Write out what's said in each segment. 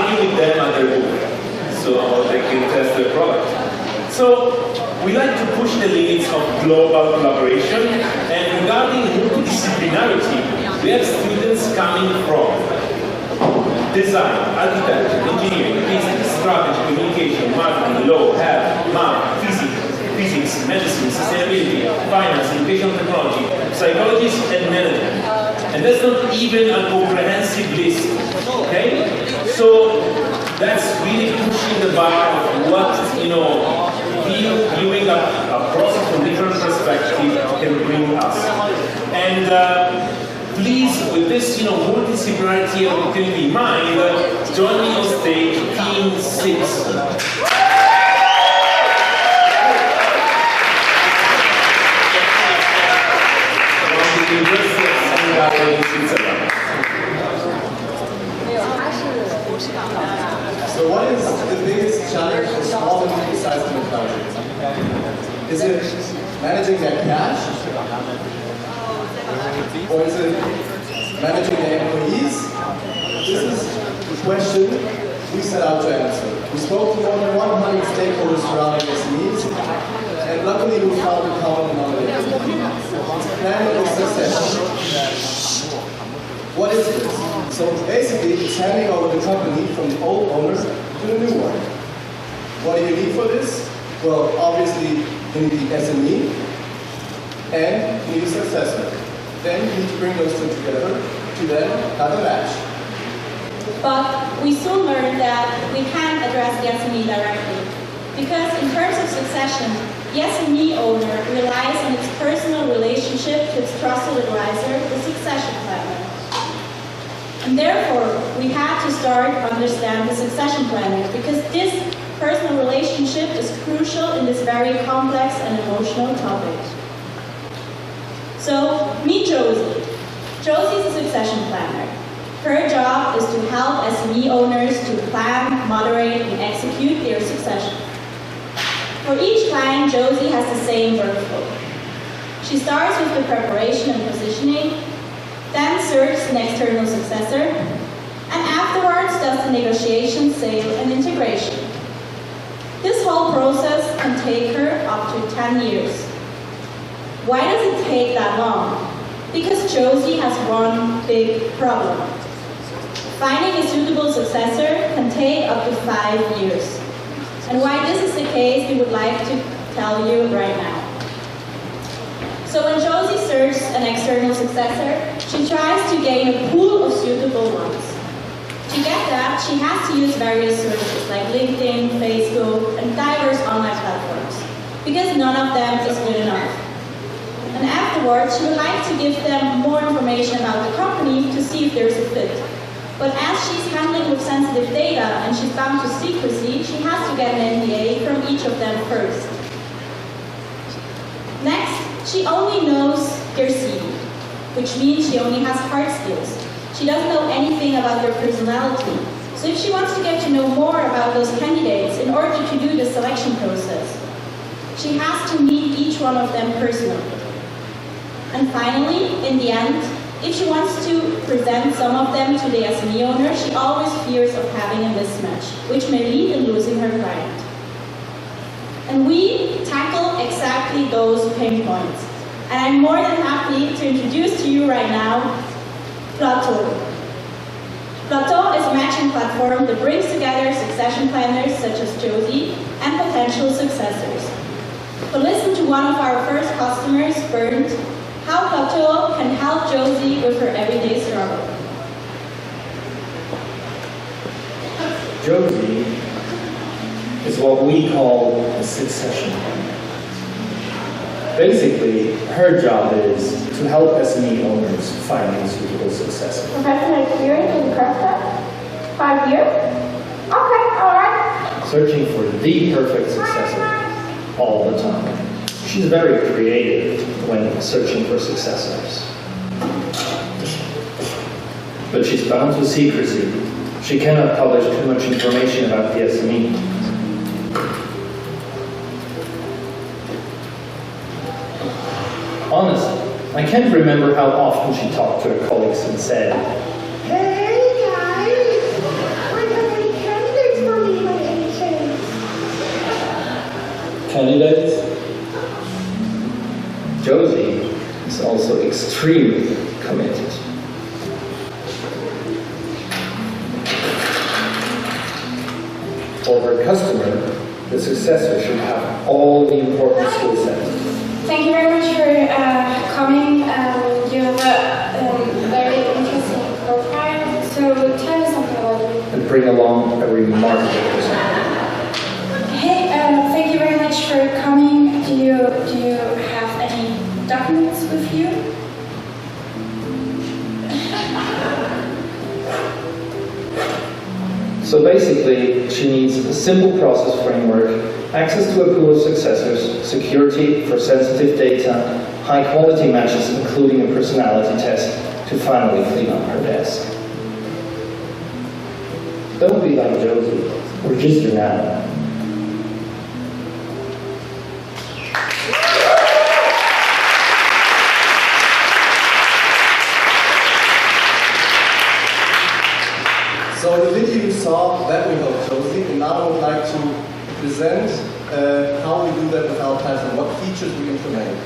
argue with them at their booth, so they can test their product. So we like to push the limits of global collaboration, and regarding multidisciplinarity, we have students coming from design, architecture, engineering, business, strategy, communication, marketing, law, health, math, physics, medicine, sustainability, finance, educational technology, psychology, and management. And that's not even a comprehensive list, okay? So that's really pushing the bar of what, viewing a process from different perspectives can bring us. And please, with this, multidisciplinarity opportunity in mind, join me on stage, Team 6. So what is the biggest challenge for small and medium-sized enterprises? Is it managing their cash? Or is it managing their employees? This is the question we set out to answer. We spoke to more than 100 stakeholders surrounding SMEs, and luckily we found a common denominator. Planning for success. What is this? So basically, it's handing over the company from the old owner to the new one. What do you need for this? Well, obviously, you need the SME, and you need a successor. Then you need to bring those two together to then have a match. But we soon learned that we can't address the SME directly. Because in terms of succession, the SME owner relies on its personal relationship to its trusted advisor, the succession planner. And therefore, we had to start to understand the succession planner, because this personal relationship is crucial in this very complex and emotional topic. So, meet Josie. Josie is a succession planner. Her job is to help SME owners to plan, moderate, and execute their succession. For each client, Josie has the same workflow. She starts with the preparation and positioning, then searches an external successor, and afterwards does the negotiation, sale, and integration. This whole process can take her up to 10 years. Why does it take that long? Because Josie has one big problem. Finding a suitable successor can take up to 5 years. And why this is the case, we would like to tell you right now. So when Josie searches an external successor, she tries to gain a pool of suitable ones. To get that, she has to use various sources like LinkedIn, Facebook, and diverse online platforms, because none of them is good enough. And afterwards, she would like to give them more information about the company to see if there's a fit. But as she's handling with sensitive data and she's bound to secrecy, she has to get an NDA from each of them first. Next, she only knows their CV, which means she only has hard skills. She doesn't know anything about their personality. So if she wants to get to know more about those candidates in order to do the selection process, she has to meet each one of them personally. And finally, in the end, if she wants to present some of them to the SME owner, she always fears of having a mismatch, which may lead in losing her client. And we tackle exactly those pain points. And I'm more than happy to introduce to you right now, Plateau. Plateau is a matching platform that brings together succession planners such as Josie and potential successors. But listen to one of our first customers, Bernd, how Plateau can help Josie with her everyday struggle. Josie is what we call a succession planner. Basically, her job is to help SME owners find a suitable successor. Professional experience in the current job? 5 years? Okay, all right. Searching for the perfect successor all the time. She's very creative when searching for successors. But she's bound to secrecy. She cannot publish too much information about the SME. Honestly, I can't remember how often she talked to her colleagues and said, "Hey guys, we're gonna candidates. Josie is also extremely committed. For her customer, the successor should have all the important skill sets. Thank you very much for coming. You have a very interesting profile. So tell me something about you. And bring along a remarkable person. Hey, thank you very much for coming. Do you have any documents with you? So basically, she needs a simple process framework, access to a pool of successors, security for sensitive data, high quality matches including a personality test to finally clean up her desk. Don't be like Josie. Register now. So in the video you saw that we helped Josie, and now I would like to present how we do that with our platform, what features we implement.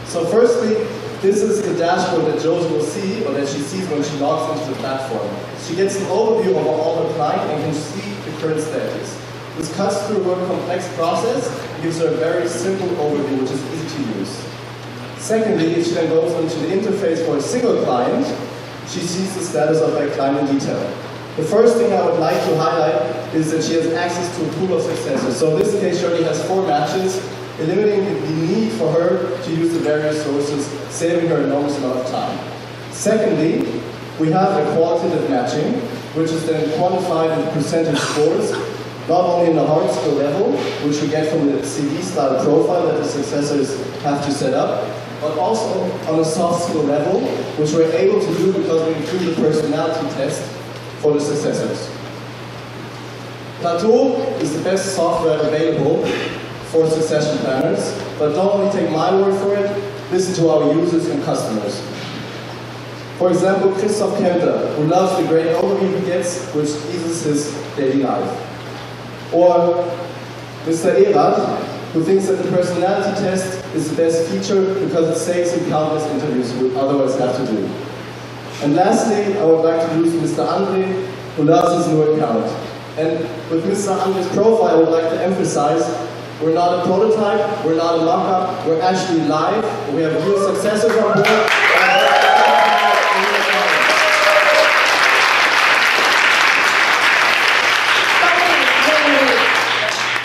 So firstly, this is the dashboard that Josie will see, or that she sees when she logs into the platform. She gets an overview of all her clients and can see the current status. This cuts through a complex process and gives her a very simple overview, which is easy to use. Secondly, if she then goes into the interface for a single client, she sees the status of that client in detail. The first thing I would like to highlight is that she has access to a pool of successors. So in this case, she already has 4 matches, eliminating the need for her to use the various sources, saving her enormous amount of time. Secondly, we have a qualitative matching, which is then quantified in percentage scores, not only in the hard skill level, which we get from the CV-style profile that the successors have to set up, but also on a soft skill level, which we're able to do because we include the personality test for the successors. Plateau is the best software available for succession planners, but don't only take my word for it, listen to our users and customers. For example, Christoph Kempter, who loves the great overview he gets, which eases his daily life. Or Mr. Erad, who thinks that the personality test is the best feature because it saves him countless interviews he would otherwise have to do. And lastly, I would like to introduce Mr. Andre, who loves his new account. And with Mr. Andre's profile, I would like to emphasize, we're not a prototype, we're not a mock-up, we're actually live, we have real successors on board.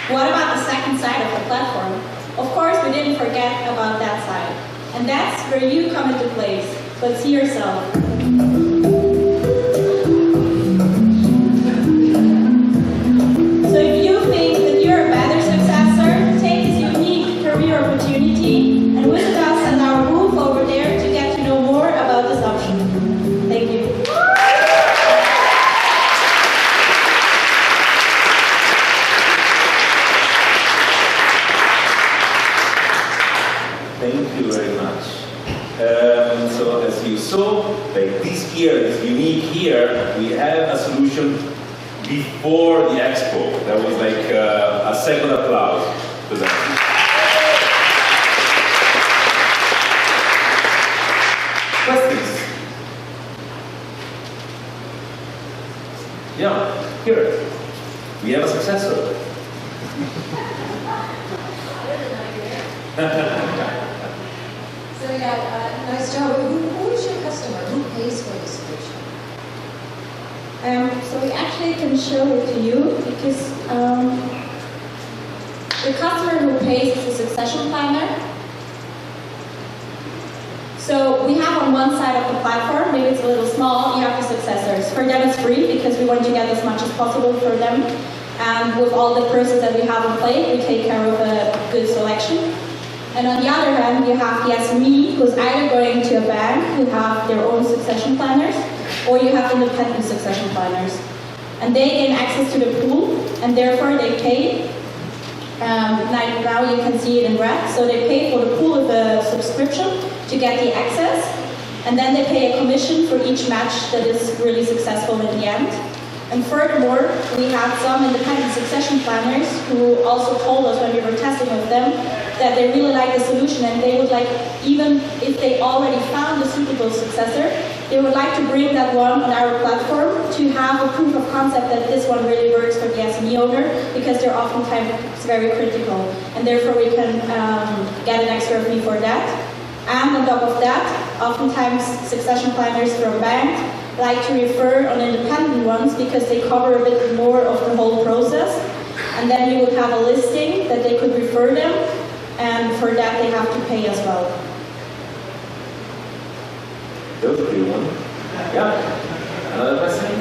What about the second side of the platform? Of course, we didn't forget about that side. And that's where you come into place. But see yourself. So if you think that you're a better successor, take this unique career opportunity and visit us at our booth over there to get to know more about this option. Thank you. Thank you very much. So as you saw, like this here is unique here. We have a solution before the expo. That was like a second applause to that. Questions? Yeah, here. We have a successor. So yeah, nice job. Who is your customer? Who pays for the solution? So we actually can show it to you because the customer who pays is a succession planner. So we have on one side of the platform, maybe it's a little small, you have the successors. For them it's free because we want to get as much as possible for them. And with all the persons that we have on plate, we take care of a good selection. And on the other hand, you have the SME, who's either going to a bank who have their own succession planners, or you have independent succession planners. And they gain access to the pool, and therefore they pay. Now you can see it in red. So they pay for the pool with a subscription to get the access, and then they pay a commission for each match that is really successful in the end. And furthermore, we had some independent succession planners who also told us when we were testing with them that they really like the solution and they would like, even if they already found a suitable successor, they would like to bring that one on our platform to have a proof of concept that this one really works for the SME owner, because they're oftentimes very critical. And therefore we can get an extra fee for that. And on top of that, oftentimes succession planners from bank like to refer on independent ones because they cover a bit more of the whole process. And then you would have a listing that they could refer them, and for that they have to pay as well. That was a clear one. Yeah. Another question?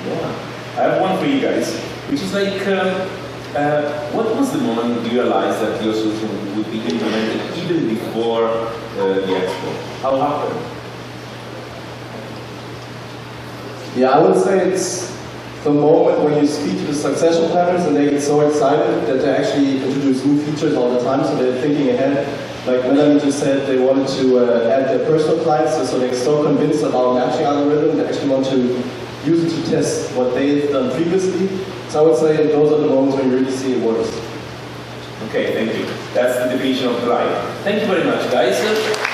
Yeah. I have one for you guys, which is like, what was the moment you realized that your solution would be implemented even before the Expo? How happened? Yeah, I would say it's the moment when you speak to the succession planners and they get so excited that they actually introduce new features all the time, so they're thinking ahead. Like Melanie just said, they wanted to add their personal clients, so they're so convinced about matching algorithm, they actually want to use it to test what they've done previously. So I would say those are the moments when you really see it works. Okay, thank you. That's the definition of drive. Thank you very much, guys.